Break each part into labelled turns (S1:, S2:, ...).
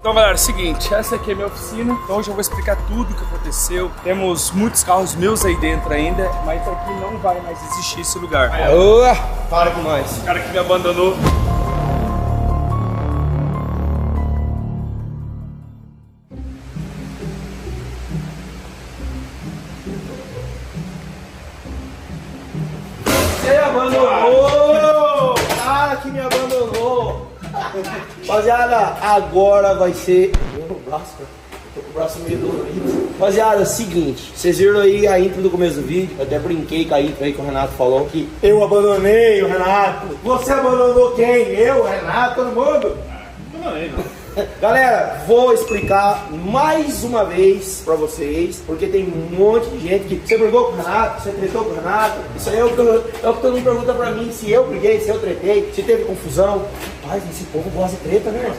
S1: Então galera, é o seguinte, essa aqui é a minha oficina, então hoje eu vou explicar tudo o que aconteceu. Temos muitos carros meus aí dentro ainda, mas aqui não vai mais existir esse lugar.
S2: Para com nós.
S1: O cara que me abandonou.
S2: Você abandonou! Cara que me abandonou! Rapaziada, agora vai ser... Meu braço, cara. Tô com o braço meio dolorido. Rapaziada, seguinte, vocês viram aí a intro do começo do vídeo. Eu até brinquei com a intro aí que o Renato falou que eu abandonei o Renato. Você abandonou quem? Eu, Renato, todo mundo?
S1: Não abandonei, não.
S2: Galera, vou explicar mais uma vez pra vocês, porque tem um monte de gente que... Você brigou com o Renato? Você tretou com o Renato? Isso aí é o que todo mundo pergunta pra mim, se eu briguei, se eu tretei, se teve confusão. Rapaz, esse povo gosta de treta, né?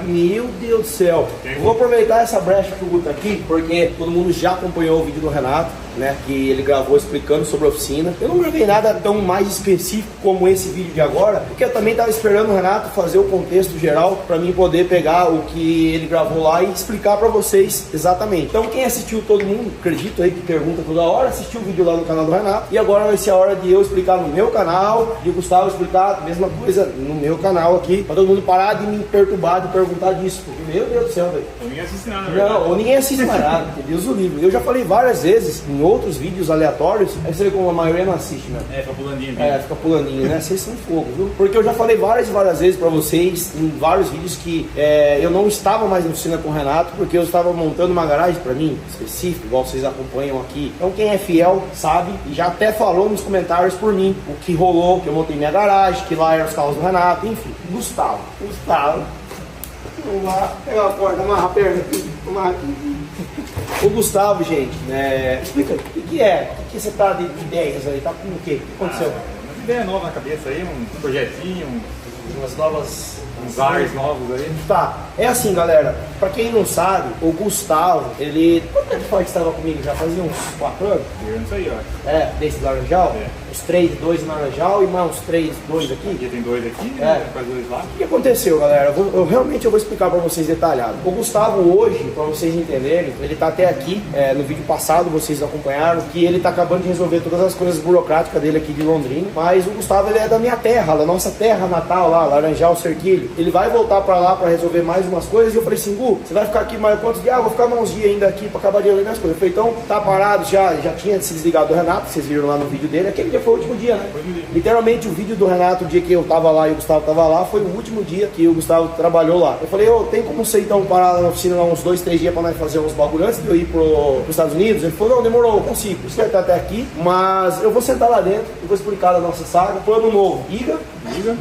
S2: Meu Deus do céu. Eu vou aproveitar essa brecha que o Guto tá aqui, porque todo mundo já acompanhou o vídeo do Renato, né? Que ele gravou explicando sobre a oficina. Eu não gravei nada tão mais específico como esse vídeo de agora, porque eu também tava esperando o Renato fazer o contexto geral pra mim poder pegar o que ele gravou lá e explicar pra vocês exatamente. Então quem assistiu, todo mundo, acredito aí que pergunta toda hora, assistiu o vídeo lá no canal do Renato, e agora vai ser a hora de eu explicar no meu canal, de o Gustavo explicar a mesma coisa no meu canal aqui, pra todo mundo parar de me perturbar, de perguntar disso, porque meu Deus do céu, velho.
S1: Ou ninguém assiste nada,
S2: não, ou ninguém assiste mais nada, Deus o livre. Eu já falei várias vezes em outros vídeos aleatórios, aí você vê como a maioria não assiste, né?
S1: É, fica pulandinho.
S2: Fica pulandinho, né? Vocês são fogo, viu? Porque eu já falei várias vezes pra vocês, em vários vídeos, que eu não estava mais na oficina com o Renato, porque eu estava montando uma garagem pra mim, específica, igual vocês acompanham aqui. Então quem é fiel sabe, e já até falou nos comentários por mim, o que rolou, que eu montei minha garagem, que lá eram os carros do Renato, enfim. Gustavo. Vamos lá, pegar a corda, amarra a perna aqui, amarra aqui. O Gustavo, gente, explica, o que é? O que você tá de ideias aí? Tá com o quê? O que aconteceu?
S3: Uma ideia nova na cabeça aí, um projetinho,
S2: Umas novas...
S3: uns ares novos aí.
S2: Tá, é assim, galera, pra quem não sabe, o Gustavo, ele... Quanto tempo faz que estava comigo? Já fazia uns 4 anos?
S3: Eu não sei, ó.
S2: Desse laranjal?
S3: É.
S2: Os 2 laranjal e mais uns 2 aqui?
S3: Aqui tem 2 aqui, faz 2 lá.
S2: O que aconteceu, galera? Eu realmente vou explicar pra vocês detalhado. O Gustavo hoje, pra vocês entenderem, ele tá até aqui, no vídeo passado, vocês acompanharam, que ele tá acabando de resolver todas as coisas burocráticas dele aqui de Londrina, mas o Gustavo, ele é da minha terra, da nossa terra natal lá, Laranjal, Cerquilho. Ele vai voltar pra lá pra resolver mais umas coisas, e eu falei assim, Gu, você vai ficar aqui mais quantos dias? Vou ficar mais uns dias ainda aqui pra acabar de resolver minhas coisas. Eu falei, então, tá parado, já tinha se desligado do Renato, vocês viram lá no vídeo dele, aquele dia foi o último dia, né? Literalmente o vídeo do Renato, o dia que eu tava lá e o Gustavo tava lá, foi o último dia que o Gustavo trabalhou lá. Eu falei, tem como você então parar na oficina lá uns 2, 3 dias pra nós fazer uns bagulho antes de eu ir pros Estados Unidos? Ele falou, não, demorou, eu consigo. Você vai estar até aqui, mas eu vou sentar lá dentro e vou explicar a nossa saga. Plano novo, Iga,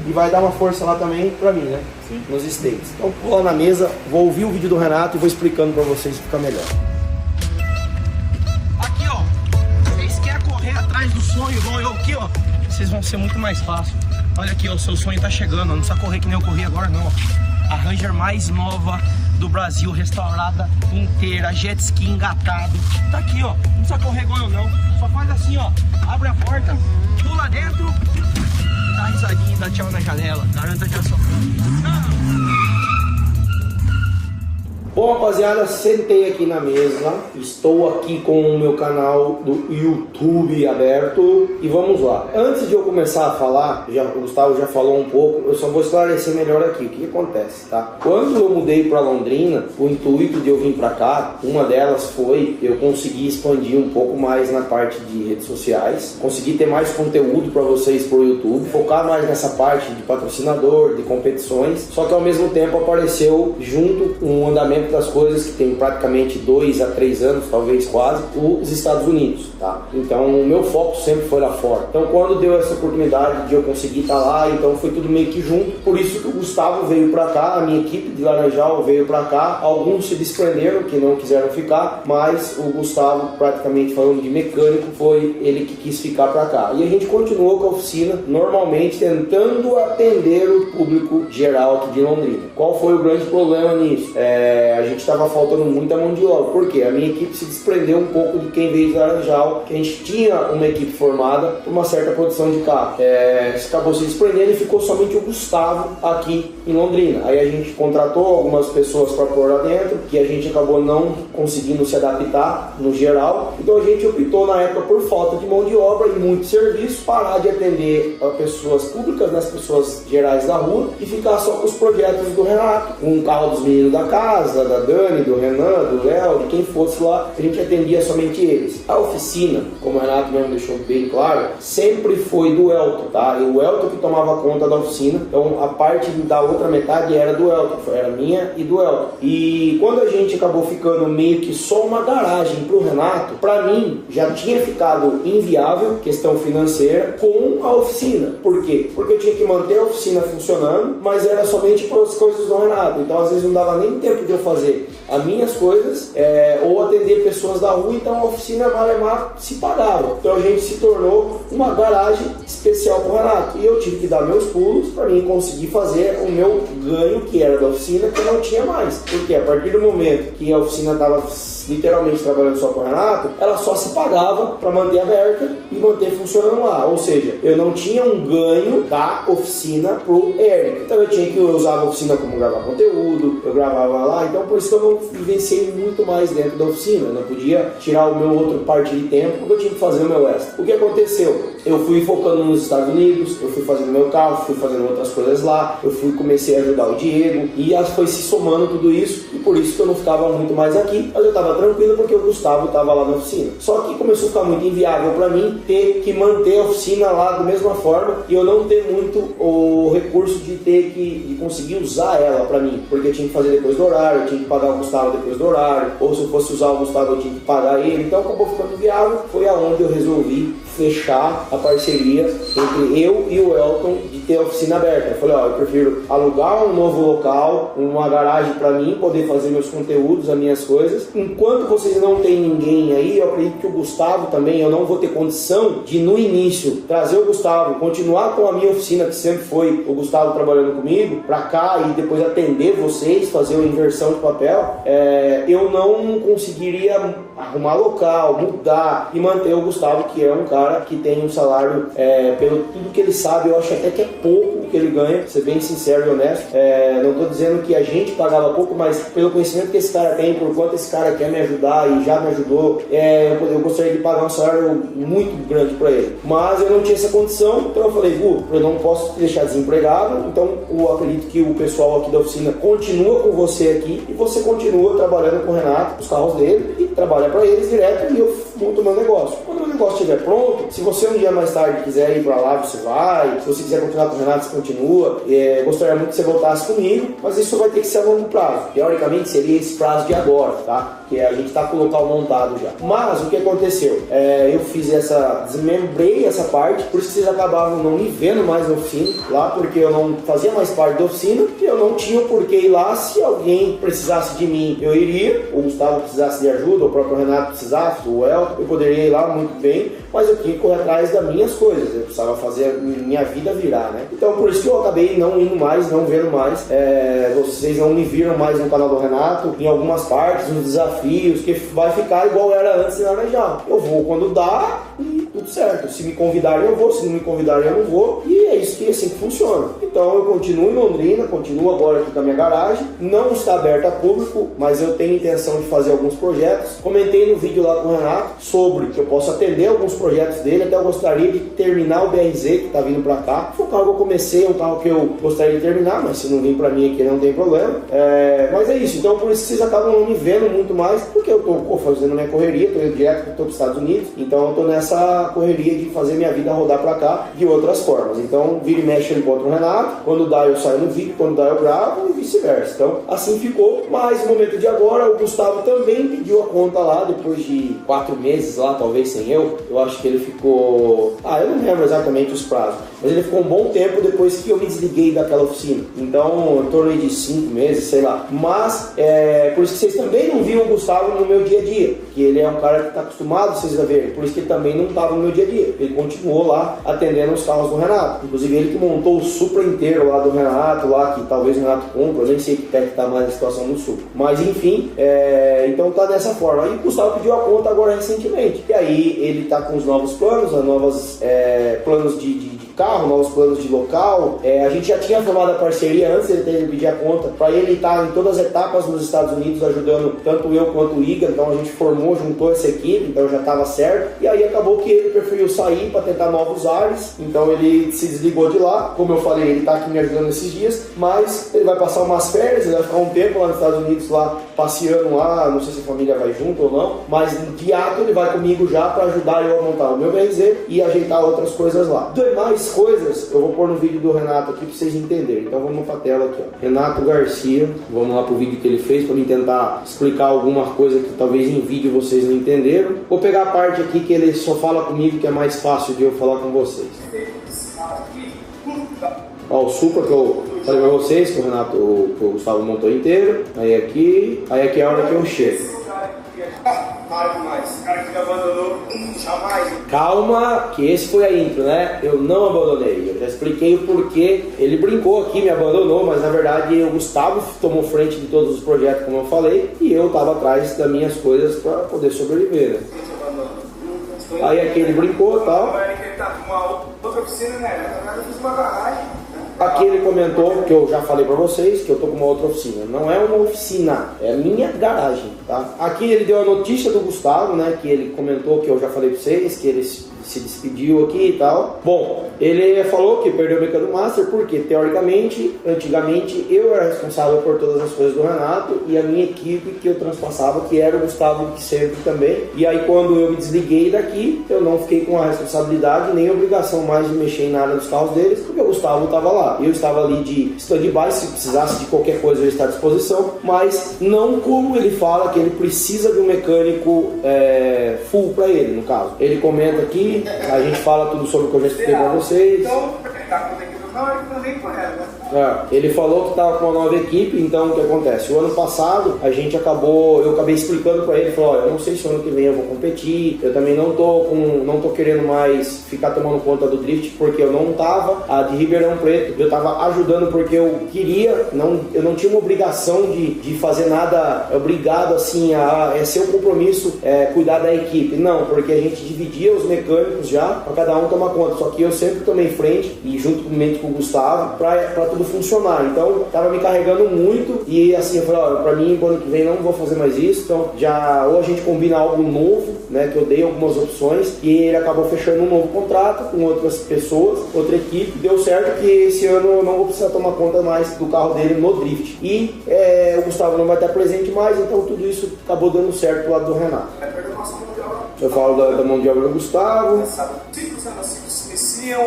S2: e vai dar uma força lá também pra mim, né?
S3: Sim.
S2: Nos States. Então pula na mesa, vou ouvir o vídeo do Renato e vou explicando pra vocês ficar melhor. Aqui, ó, vocês querem correr atrás do sonho igual eu aqui, ó? Vocês vão ser muito mais fácil. Olha aqui, ó, o seu sonho tá chegando, não precisa correr que nem eu corri agora não, ó. A Ranger mais nova do Brasil, restaurada inteira, jet ski engatado. Tá aqui, ó, não precisa correr igual eu não. Só faz assim, ó, abre a porta, pula dentro, dá risadinha e dá tchau na janela. Garanta já só. Bom, rapaziada, sentei aqui na mesa, estou aqui com o meu canal do YouTube aberto e vamos lá. Antes de eu começar a falar, o Gustavo já falou um pouco, eu só vou esclarecer melhor aqui o que acontece, tá? Quando eu mudei para Londrina, o intuito de eu vir para cá, uma delas foi eu conseguir expandir um pouco mais na parte de redes sociais, conseguir ter mais conteúdo para vocês pro YouTube, focar mais nessa parte de patrocinador, de competições, só que ao mesmo tempo apareceu junto um andamento das coisas que tem praticamente 2 a 3 anos, talvez quase, os Estados Unidos, tá? Então o meu foco sempre foi lá fora. Então quando deu essa oportunidade de eu conseguir estar lá, então foi tudo meio que junto. Por isso que o Gustavo veio pra cá, a minha equipe de Laranjal veio pra cá. Alguns se desprenderam, que não quiseram ficar, mas o Gustavo, praticamente falando de mecânico, foi ele que quis ficar pra cá. E a gente continuou com a oficina normalmente, tentando atender o público geral aqui de Londrina. Qual foi o grande problema nisso? a gente estava faltando muita mão de obra. Por quê? A minha equipe se desprendeu um pouco de quem veio de Laranjal, que a gente tinha uma equipe formada por uma certa produção de carro. Acabou se desprendendo e ficou somente o Gustavo aqui em Londrina. Aí a gente contratou algumas pessoas para pôr lá dentro, que a gente acabou não conseguindo se adaptar no geral. Então a gente optou na época, por falta de mão de obra e muito serviço, parar de atender a pessoas públicas, nas pessoas gerais da rua, e ficar só com os projetos do Renato, com o carro dos meninos da casa, da Dani, do Renan, do Léo, de quem fosse lá, a gente atendia somente eles. A oficina, como o Renato mesmo deixou bem claro, sempre foi do Elton, tá? E o Elton que tomava conta da oficina, então a parte da outra metade era do Elton, era minha e do Elton. E quando a gente acabou ficando meio que só uma garagem pro Renato, pra mim já tinha ficado inviável, questão financeira, com a oficina. Por quê? Porque eu tinha que manter a oficina funcionando, mas era somente para as coisas do Renato. Então às vezes não dava nem tempo de eu fazer as minhas coisas ou atender pessoas da rua, então a oficina Malemar se pagava. Então a gente se tornou uma garagem especial para o Renato. E eu tive que dar meus pulos para mim conseguir fazer o meu ganho, que era da oficina, que eu não tinha mais. Porque a partir do momento que a oficina estava literalmente trabalhando só com o Renato, ela só se pagava para manter aberta e manter funcionando lá. Ou seja, eu não tinha um ganho da oficina pro Eric. Então eu tinha que usar a oficina como gravar conteúdo, eu gravava lá, então por isso que eu não vivenciei muito mais dentro da oficina. Eu não podia tirar o meu outro parte de tempo, porque eu tinha que fazer o meu extra. O que aconteceu? Eu fui focando nos Estados Unidos, eu fui fazendo meu carro, fui fazendo outras coisas lá, comecei a ajudar o Diego, e foi se somando tudo isso, e por isso que eu não ficava muito mais aqui, mas eu estava tranquilo porque o Gustavo estava lá na oficina. Só que começou a ficar muito inviável para mim ter que manter a oficina lá da mesma forma e eu não ter muito o recurso de ter de conseguir usar ela para mim, porque eu tinha que fazer depois do horário, eu tinha que pagar o Gustavo depois do horário, ou se eu fosse usar o Gustavo eu tinha que pagar ele, então acabou ficando inviável. Foi aonde eu resolvi fechar a parceria entre eu e o Elton de ter a oficina aberta. Eu falei, eu prefiro alugar um novo local, uma garagem para mim, poder fazer meus conteúdos, as minhas coisas. Enquanto vocês não tem ninguém aí, eu acredito que o Gustavo também, eu não vou ter condição de no início trazer o Gustavo, continuar com a minha oficina, que sempre foi o Gustavo trabalhando comigo, para cá e depois atender vocês, fazer uma inversão de papel. Eu não conseguiria arrumar local, mudar e manter o Gustavo, que é um cara que tem um salário, pelo tudo que ele sabe, eu acho até que é pouco o que ele ganha, ser bem sincero e honesto. Não estou dizendo que a gente pagava pouco, mas pelo conhecimento que esse cara tem, por quanto esse cara quer me ajudar e já me ajudou, eu gostaria de pagar um salário muito grande para ele. Mas eu não tinha essa condição, então eu falei, eu não posso te deixar desempregado, então eu acredito que o pessoal aqui da oficina continua com você aqui e você continua trabalhando com o Renato, os carros dele, e trabalha para eles direto e eu monto o meu negócio. Quando o meu negócio estiver pronto, se você um dia mais tarde quiser ir para lá, você vai. Se você quiser continuar com o Renato, você continua. Gostaria muito que você voltasse comigo, mas isso vai ter que ser a longo prazo. Teoricamente seria esse prazo de agora, tá? Que a gente está com o local montado já. Mas o que aconteceu? Eu fiz desmembrei essa parte, por isso que vocês acabavam não me vendo mais na oficina lá, porque eu não fazia mais parte da oficina e eu não tinha por que ir lá. Se alguém precisasse de mim, eu iria. O Gustavo precisasse de ajuda, o próprio Renato precisasse, o El, eu poderia ir lá muito bem, mas eu tinha que correr atrás das minhas coisas, eu precisava fazer a minha vida virar, né? Então por isso que eu acabei não indo mais, não vendo mais. Vocês não me viram mais no canal do Renato, em algumas partes, nos desafios, que vai ficar igual era antes na Laranjal. Eu vou quando dá e tudo certo. Se me convidarem eu vou, se não me convidarem eu não vou, e é isso que assim que funciona. Então eu continuo em Londrina, continuo agora aqui com a minha garagem, não está aberta a público, mas eu tenho intenção de fazer alguns projetos. Comentei no vídeo lá com o Renato sobre que eu posso atender alguns projetos dele, até eu gostaria de terminar o BRZ que está vindo para cá. Foi um carro que eu comecei, um carro que eu gostaria de terminar, mas se não vir para mim aqui não tem problema. Mas é isso, então por isso que vocês acabam não me vendo muito mais, porque eu estou fazendo minha correria, estou indo direto para os Estados Unidos, então eu estou nessa correria de fazer minha vida rodar para cá de outras formas. Então vira e mexe eu encontro o Renato, quando dá eu saio no vídeo, quando dá eu gravo e vice-versa. Então assim ficou, mas no momento de agora o Gustavo também pediu a conta lá, depois de 4 meses lá, talvez sem eu acho que ele ficou, eu não lembro exatamente os prazos, mas ele ficou um bom tempo depois que eu me desliguei daquela oficina. Então, em torno de 5 meses, sei lá. Mas, por isso que vocês também não viam o Gustavo no meu dia a dia, que ele é um cara que está acostumado, vocês a verem, por isso que ele também não estava no meu dia a dia. Ele continuou lá atendendo os carros do Renato. Inclusive, ele que montou o Supra inteiro lá do Renato, lá que talvez o Renato compra, eu nem sei que pé que está mais a situação do Supra. Mas, enfim, então tá dessa forma. Aí o Gustavo pediu a conta agora recentemente. E aí ele tá com os novos planos, planos de carro, novos planos de local. A gente já tinha formado a parceria antes de ele pedir a conta, para ele estar em todas as etapas nos Estados Unidos, ajudando tanto eu quanto o Iga. Então a gente juntou essa equipe, então já estava certo. E aí acabou que ele preferiu sair para tentar novos ares, então ele se desligou de lá. Como eu falei, ele está aqui me ajudando esses dias, mas ele vai passar umas férias, ele vai ficar um tempo lá nos Estados Unidos, lá passeando lá, não sei se a família vai junto ou não, mas de ato ele vai comigo já para ajudar eu a montar o meu BRZ e ajeitar outras coisas lá. Demais coisas eu vou pôr no vídeo do Renato aqui para vocês entenderem. Então vamos para a tela aqui, ó. Renato Garcia, vamos lá pro vídeo que ele fez para mim tentar explicar alguma coisa que talvez em vídeo vocês não entenderam. Vou pegar a parte aqui que ele só fala comigo, que é mais fácil de eu falar com vocês. Ó, o Supra que eu falei pra vocês, que o Gustavo montou inteiro. Aí aqui é a hora que eu chego. Calma, que esse foi a intro, né? Eu não abandonei, eu já expliquei o porquê. Ele brincou aqui, me abandonou, mas na verdade o Gustavo tomou frente de todos os projetos, como eu falei, e eu tava atrás das minhas coisas para poder sobreviver, né? Aí aqui ele brincou e tal. Outra oficina, né? Eu fiz uma garagem. Aqui ele comentou, que eu já falei pra vocês, que eu tô com uma outra oficina. Não é uma oficina, é a minha garagem, tá? Aqui ele deu a notícia do Gustavo, né? Que ele comentou, que eu já falei pra vocês, que ele se despediu aqui e tal. Bom, ele falou que perdeu o Mecano Master porque, teoricamente, antigamente, eu era responsável por todas as coisas do Renato e a minha equipe que eu transpassava, que era o Gustavo que sempre também. E aí, quando eu me desliguei daqui, eu não fiquei com a responsabilidade nem a obrigação mais de mexer em nada dos carros deles, porque o Gustavo estava lá. Eu estava ali de stand-by, se precisasse de qualquer coisa eu estar à disposição, mas não como ele fala que ele precisa de um mecânico full para ele, no caso. Ele comenta aqui, a gente fala tudo sobre o que eu já expliquei para vocês. Ele falou que estava com uma nova equipe, então o que acontece? O ano passado eu acabei explicando para ele, falou, eu não sei se o ano que vem eu vou competir, eu também não tô querendo mais ficar tomando conta do drift, porque eu não tava, a de Ribeirão Preto, eu tava ajudando porque eu queria, eu não tinha uma obrigação de fazer nada, obrigado assim, ser um compromisso, cuidar da equipe, não, porque a gente dividia os mecânicos já, para cada um tomar conta, só que eu sempre tomei frente, e junto com o Gustavo, para tudo funcionar. Então tava me carregando muito e assim eu falei, pra mim ano que vem não vou fazer mais isso, então ou a gente combina algo novo, né, que eu dei algumas opções e ele acabou fechando um novo contrato com outras pessoas, outra equipe, deu certo que esse ano eu não vou precisar tomar conta mais do carro dele no drift e o Gustavo não vai estar presente mais, então tudo isso acabou dando certo do lado do Renato. Eu falo da mão de obra do Gustavo,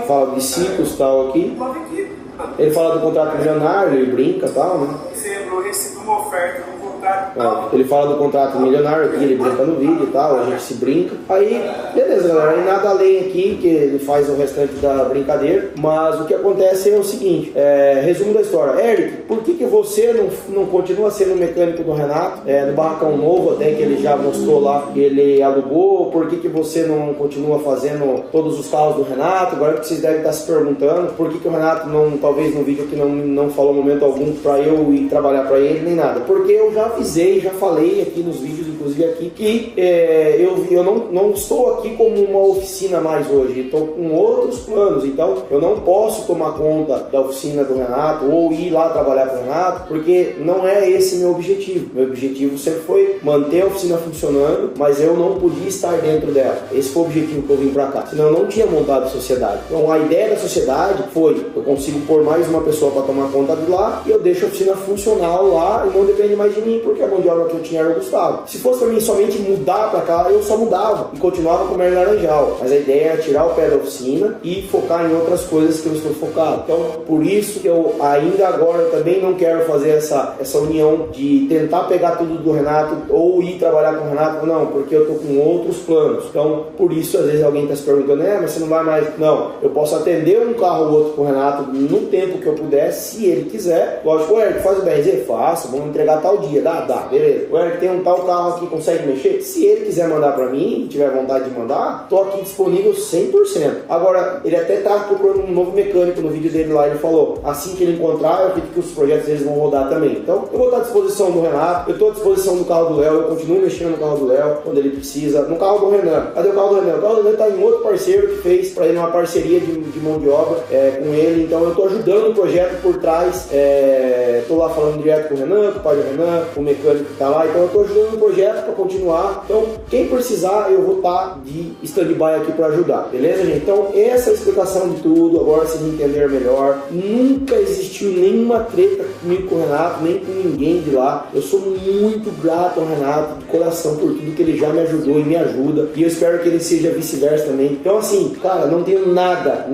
S2: fala de ciclos e tal aqui. Ele fala do contrato milionário, ele brinca e tal, né?
S1: Eu recebi uma oferta no contrato.
S2: Ele fala do contrato milionário aqui, ele brinca no vídeo e tal, a gente se brinca. Aí, beleza, galera, aí nada além aqui, que ele faz o restante da brincadeira. Mas o que acontece é o seguinte, resumo da história. Eric, por que você não continua sendo mecânico do Renato? No barracão novo, até que ele já mostrou lá que ele alugou. Por que você não continua fazendo todos os carros do Renato? Agora que vocês devem estar se perguntando, por que o Renato talvez no vídeo aqui não falou momento algum pra eu ir trabalhar pra ele, nem nada. Porque eu já avisei, já falei aqui nos vídeos, inclusive aqui, que eu não estou aqui como uma oficina mais hoje, estou com outros planos, então eu não posso tomar conta da oficina do Renato ou ir lá trabalhar com o Renato, porque não é esse meu objetivo. Meu objetivo sempre foi manter a oficina funcionando, mas eu não podia estar dentro dela. Esse foi o objetivo que eu vim pra cá, senão eu não tinha montado a sociedade. Então a ideia da sociedade foi, eu consigo pôr mais uma pessoa para tomar conta de lá e eu deixo a oficina funcional lá e não depende mais de mim, porque a mão de obra que eu tinha era o Gustavo. Se fosse fosse pra mim somente mudar pra cá, eu só mudava e continuava com o Merlin Laranjal. Mas a ideia é tirar o pé da oficina e focar em outras coisas que eu estou focado. Então, por isso que eu ainda agora também não quero fazer essa união de tentar pegar tudo do Renato ou ir trabalhar com o Renato, não, porque eu tô com outros planos. Então, por isso, às vezes alguém tá se perguntando, mas você não vai mais... Não, eu posso atender um carro ou outro com o Renato no tempo que eu puder, se ele quiser. Lógico, o Eric, faz o BRZ? Faço, vamos entregar tal dia. Dá, beleza. O Eric tem um tal carro aqui, consegue mexer? Se ele quiser mandar pra mim, tiver vontade de mandar, tô aqui disponível 100%. Agora, ele até tá procurando um novo mecânico no vídeo dele lá, ele falou, assim que ele encontrar, eu acredito que os projetos deles vão rodar também. Então, eu vou estar à disposição do Renato, eu estou à disposição do carro do Léo, eu continuo mexendo no carro do Léo, quando ele precisa. No carro do Renan, cadê o carro do Renan? O carro do Renan tá em outro parceiro que fez pra ele uma parceria de mão de obra com ele, então eu tô ajudando o projeto por trás, tô lá falando direto com o Renan, com o pai do Renan, com o mecânico que tá lá, então eu tô ajudando o projeto pra continuar. Então, quem precisar, eu vou estar de stand-by aqui pra ajudar, beleza, gente? Então, essa é a explicação de tudo, agora vocês entenderam melhor. Nunca existiu nenhuma treta comigo com o Renato, nem com ninguém de lá. Eu sou muito grato ao Renato, de coração, por tudo que ele já me ajudou e me ajuda, e eu espero que ele seja vice-versa também. Então assim, cara, não tenho nada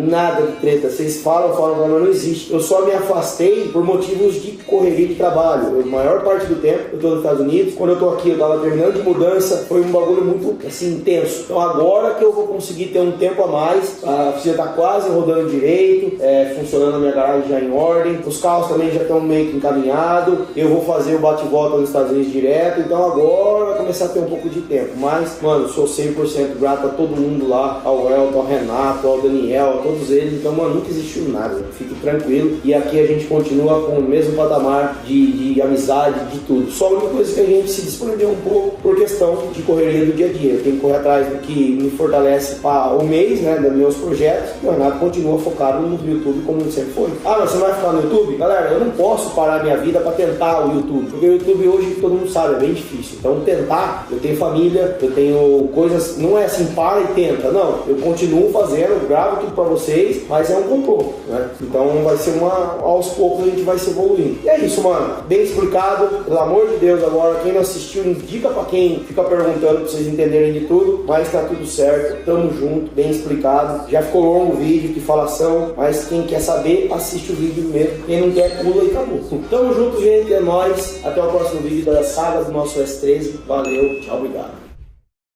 S2: de treta. Vocês falam, mas não existe. Eu só me afastei por motivos de correria de trabalho. A maior parte do tempo eu tô nos Estados Unidos. Quando eu tô aqui, eu tava terminando de mudança, foi um bagulho muito, assim, intenso. Então agora que eu vou conseguir ter um tempo a mais, a oficina tá quase rodando direito, funcionando a minha garagem já em ordem, os carros também já estão meio que encaminhados, eu vou fazer o bate-volta nos Estados Unidos direto, então agora vai começar a ter um pouco de tempo. Mas, mano, sou 100% grato a todo mundo lá, ao Elton, ao Renato, ao Daniel, a todos eles. Então, mano, nunca existiu nada, fique tranquilo. E aqui a gente continua com o mesmo patamar de amizade, de tudo. Só a única coisa que a gente se desprendeu um pouco por questão de correria do dia a dia. Eu tenho que correr atrás do que me fortalece para o mês, né, dos meus projetos. E o Renato continua focado no YouTube como ele sempre foi. Ah, mas você vai ficar no YouTube? Galera, eu não posso parar minha vida para tentar o YouTube, porque o YouTube hoje, todo mundo sabe, é bem difícil. Então tentar, eu tenho família, eu tenho coisas, não é assim, para e tenta, não, eu continuo fazendo, eu gravo tudo para vocês, mas é um complô, né? Então vai ser aos poucos a gente vai se evoluindo. E é isso, mano, bem explicado, pelo amor de Deus. Agora, quem não assistiu, indica para quem fica perguntando, pra vocês entenderem de tudo, mas tá tudo certo, tamo junto, bem explicado. Já ficou longo o vídeo, que falação, mas quem quer saber, assiste o vídeo mesmo, quem não quer, pula e acabou. Tamo junto, gente, é nóis, até o próximo vídeo da saga do nosso S13, valeu, tchau, obrigado.